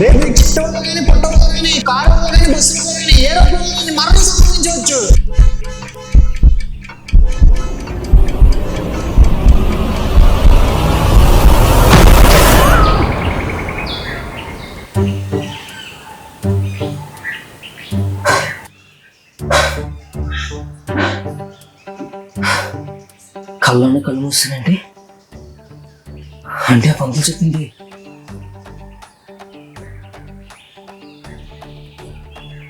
రేపు ఈ చిట్టంలో కానీ పట్టంలో కానీ కారులో కానీ బస్సులో కానీ ఏరోప్లేన్లో కానీ మరణం సంభవించవచ్చు. కళ్ళలోనే కళ్ళు మూస్తానండి అంటే ఆ పంపులు చెప్పింది.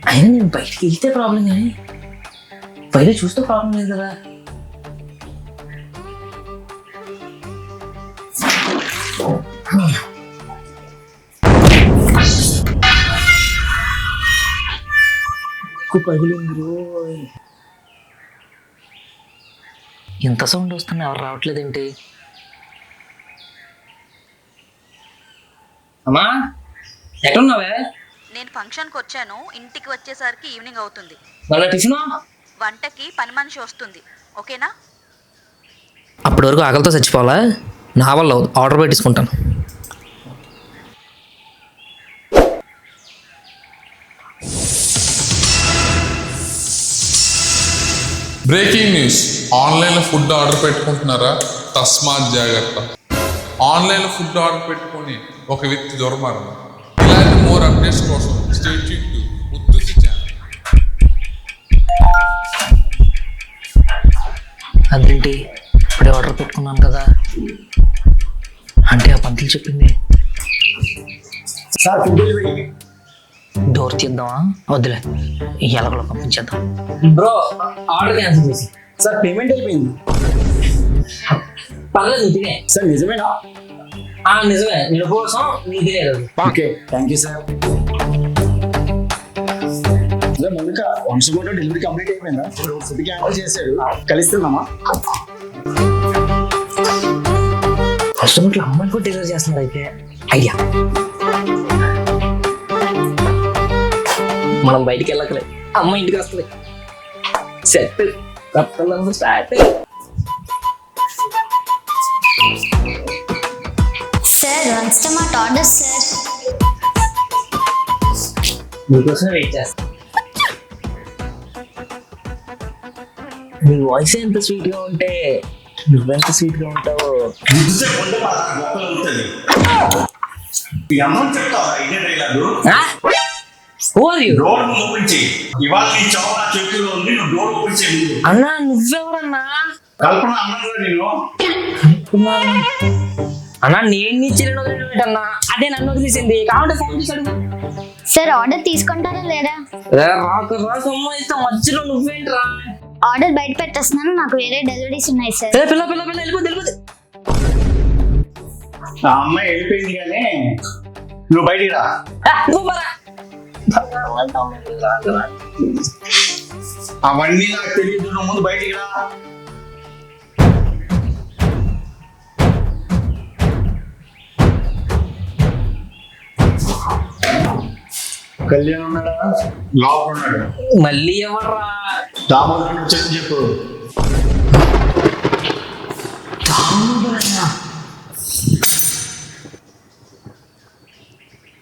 అయినా నేను బయటికి వెళ్తే ప్రాబ్లం కానీ బయట చూస్తే ప్రాబ్లం లేదు కదా. పగిలింది రోయ్. ఎంత సౌండ్ వస్తున్నా ఎవరు రావట్లేదేంటి? అమ్మా ఎక్కడున్నావే? నేను ఫంక్షన్కి వచ్చాను, ఇంటికి వచ్చేసరికి ఈవినింగ్ అవుతుంది. వాళ్ళ టిఫిన్ వంటకి పని మనిషి వస్తుంది, ఓకేనా? అప్పటి వరకు ఆకలితో చచ్చిపోవాలా? నా వల్ల ఆర్డర్ పెట్టించుకుంటాను. బ్రేకింగ్ న్యూస్, ఆన్లైన్లో ఫుడ్ ఆర్డర్ పెట్టుకుంటున్నారా? తస్మాత్ జాగ్రత్త. ఆన్లైన్లో ఫుడ్ ఆర్డర్ పెట్టుకొని ఒక వ్యక్తి దుర్మార్గం. ఇలాంటి మోర్ అప్డేట్స్ కోసం స్టే ట్యూన్ టు ఉత్తుసి ఛానల్. అదేంటి ఇప్పుడే ఆర్డర్ పెట్టుకున్నాను కదా అంటే ఆ పంతులు చెప్పింది. Sir food delivery. డోర్ తీద్దామా వద్దులే, ఎలాగో పంపించేద్దాం. బ్రో ఆర్డర్ క్యాన్సిల్ చేసి. సార్ పేమెంట్ అయిపోయింది. పర్లేదు తినే. సార్ నిజమేనా? నిజమే, నేను కోసం నీ తినేది. Okay thank you sir. Sir మొన్న వంశగోట డెలివరీ కంప్లీట్ అయిపోయిందా? ఫుడ్ క్యాన్సిల్ చేశాడు, కలుస్తున్నామా? కస్టమర్లు అమ్మాయిని కూడా డెలివరీ చేస్తున్నారు అయితే ఐడియా. మనం బయటికి వెళ్ళకలేదు, అమ్మ ఇంటికి వస్తుంది. Set start. Sir once tomato order sir. మీకోసం వెయిట్ చేస్తా. నీ వాయిస్ ఎంత స్వీట్ గా ఉంటే నువ్వెంత స్వీట్ గా ఉంటావో. అన్నా నువ్వెవరన్నా? అన్నా నేను నీ చెల్లిని వదిలేటన్నా, అదే నన్ను వదిలేసింది. కాబట్టి ఫోన్ చేశాడు. సార్ ఆర్డర్ తీసుకుంటారా లేదా? రాక రాక అమ్మాయితో మధ్యలో నువ్వేంట్రా? ఆర్డర్ బయట పెట్టేస్తున్నాను, నాకు వేరే డెలివరీస్ ఉన్నాయి సార్. పిల్ల పిల్ల పిల్ల వెళ్ళిపోతే ఆ అమ్మాయి వెళ్ళిపోయింది కానీ నువ్వు బయటికి రా. అవన్నీ నాకు తెలియదు, నువ్వు ముందు బయటికి రా. కళ్యాణ్ ఉన్నాడా? లోపల ఉన్నాడు. మళ్ళీ ఎవర్రా? దామోదరం వచ్చేది చెప్పు. దామోదరన్నా